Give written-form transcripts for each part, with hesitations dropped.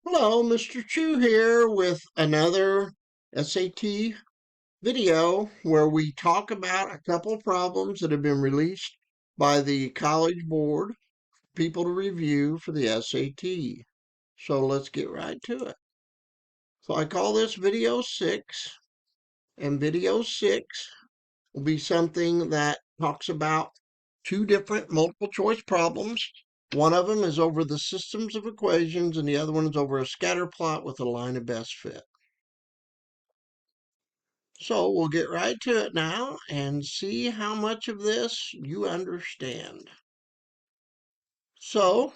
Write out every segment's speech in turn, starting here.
Hello, Mr. Chu here with another SAT video where we talk about a couple of problems that have been released by the College Board for people to review for the SAT. So let's get right to it. So I call this video 6, and video 6 will be something that talks about two different multiple choice problems. One of them is over the systems of equations, and the other one is over a scatter plot with a line of best fit. So we'll get right to it now and see how much of this you understand. So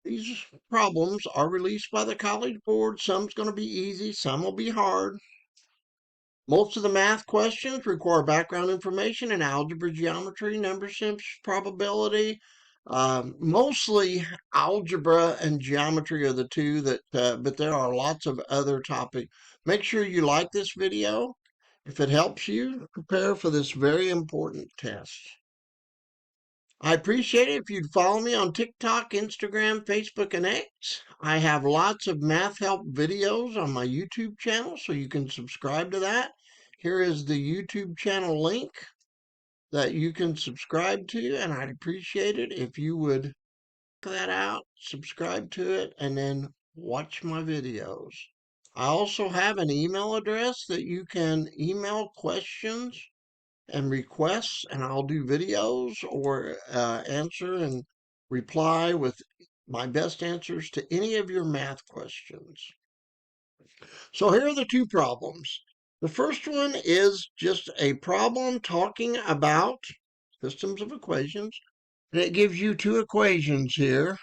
these problems are released by the College Board. Some's going to be easy, some will be hard. Most of the math questions require background information in algebra, geometry, number systems, probability. Mostly algebra and geometry are the two that, but there are lots of other topics. Make sure you like this video. If it helps you prepare for this very important test. I appreciate it if you'd follow me on TikTok, Instagram, Facebook, and X. I have lots of math help videos on my YouTube channel, so you can subscribe to that. Here is the YouTube channel link that you can subscribe to, and I'd appreciate it if you would check that out, subscribe to it, and then watch my videos. I also have an email address that you can email questions and requests, and I'll do videos or answer and reply with my best answers to any of your math questions. So here are the two problems. The first one is just a problem talking about systems of equations, and it gives you two equations here,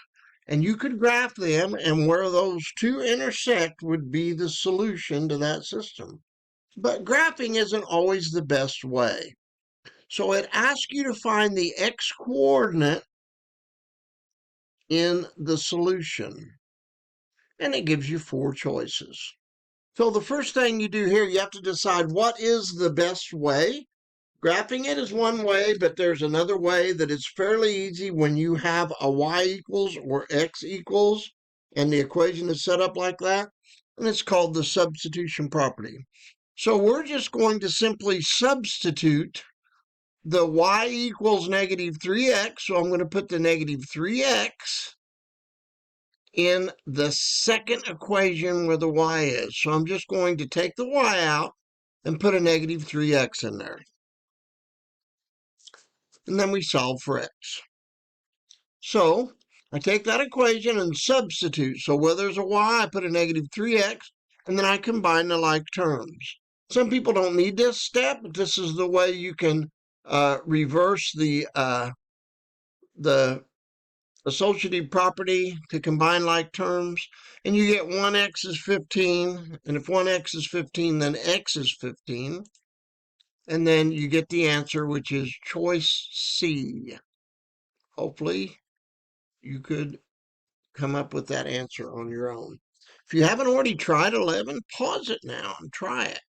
and you could graph them, and where those two intersect would be the solution to that system. But graphing isn't always the best way. So it asks you to find the x-coordinate in the solution, and it gives you four choices. So the first thing you do here, you have to decide what is the best way. Graphing it is one way, but there's another way that is fairly easy when you have a y equals or x equals, and the equation is set up like that, and it's called the substitution property. So we're just going to simply substitute the y equals negative 3x, so I'm going to put the negative 3x in the second equation where the y is. So I'm just going to take the y out and put a negative 3x in there. And then we solve for x. So I take that equation and substitute. So where there's a y, I put a negative 3x, and then I combine the like terms. Some people don't need this step, but this is the way you can reverse the associative property to combine like terms, and you get 1x is 15, and if 1x is 15, then x is 15, and then you get the answer, which is choice C. Hopefully you could come up with that answer on your own. If you haven't already tried 11, pause it now and try it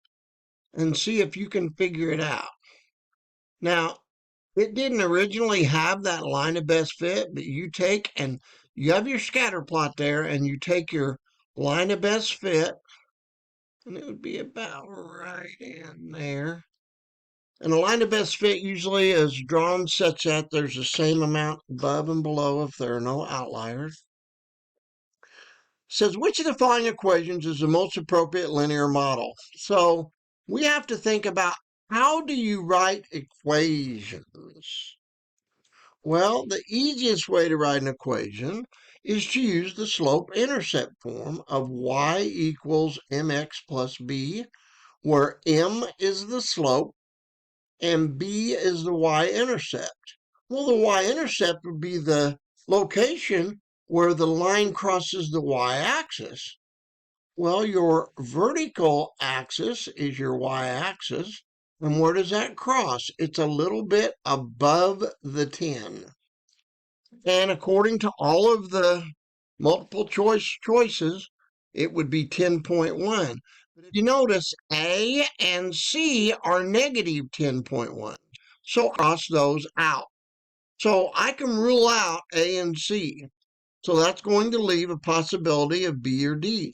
and see if you can figure it out. Now, it didn't originally have that line of best fit, but you take and you have your scatter plot there, and you take your line of best fit, and it would be about right in there. And a line of best fit usually is drawn such that there's the same amount above and below if there are no outliers. It says, which of the following equations is the most appropriate linear model? So we have to think about, how do you write equations? Well, the easiest way to write an equation is to use the slope-intercept form of y equals mx plus b, where m is the slope and b is the y-intercept. Well, the y-intercept would be the location where the line crosses the y-axis. Well, your vertical axis is your y-axis, and where does that cross? It's a little bit above the 10. And according to all of the multiple choices, it would be 10.1. But if you notice, A and C are negative 10.1. So cross those out. So I can rule out A and C. So that's going to leave a possibility of B or D.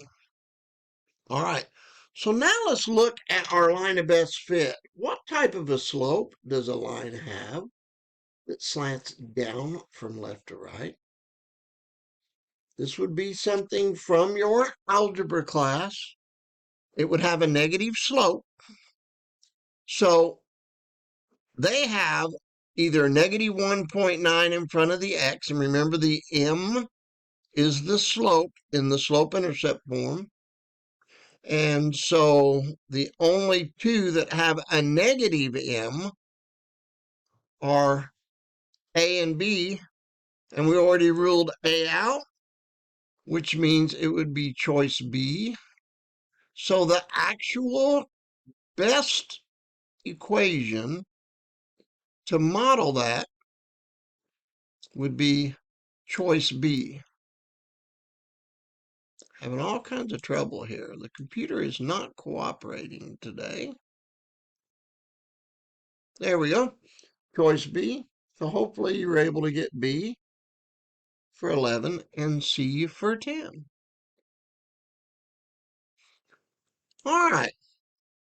All right. So now let's look at our line of best fit. What type of a slope does a line have that slants down from left to right? This would be something from your algebra class. It would have a negative slope. So they have either negative 1.9 in front of the x, and remember the m is the slope in the slope-intercept form. And so the only two that have a negative m are A and B, and we already ruled A out, which means it would be choice B. So the actual best equation to model that would be choice B. Having all kinds of trouble here. The computer is not cooperating today. There we go. Choice B. So hopefully you're able to get B for 11 and C for 10. All right.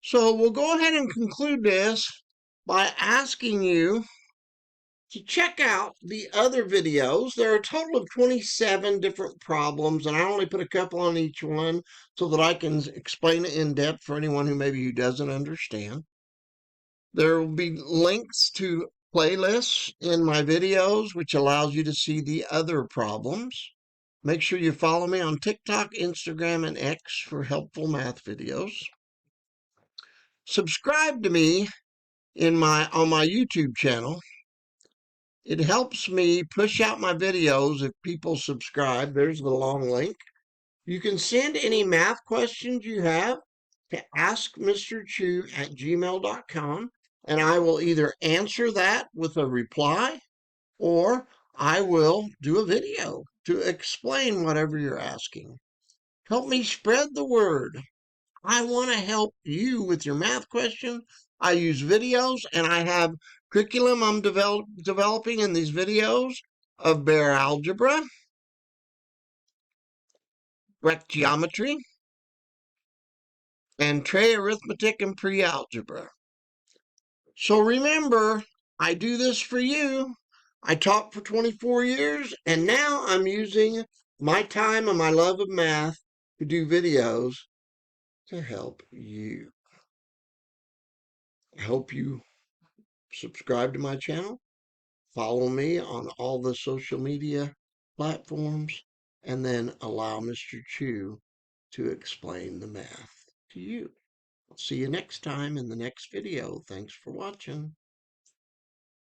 So we'll go ahead and conclude this by asking you to check out the other videos. There are a total of 27 different problems, and I only put a couple on each one so that I can explain it in depth for anyone who doesn't understand. There will be links to playlists in my videos, which allows you to see the other problems. Make sure you follow me on TikTok, Instagram, and X for helpful math videos. Subscribe to me on my YouTube channel. It helps me push out my videos if people subscribe. There's the long link. You can send any math questions you have to askmrchu@gmail.com, and I will either answer that with a reply or I will do a video to explain whatever you're asking. Help me spread the word. I want to help you with your math question. I use videos, and I have curriculum I'm developing in these videos of bare algebra, direct geometry, and trig arithmetic and pre-algebra. So remember, I do this for you. I taught for 24 years, and now I'm using my time and my love of math to do videos to help you. I hope you subscribe to my channel, follow me on all the social media platforms, and then allow Mr. Chu to explain the math to you. I'll see you next time in the next video. Thanks for watching.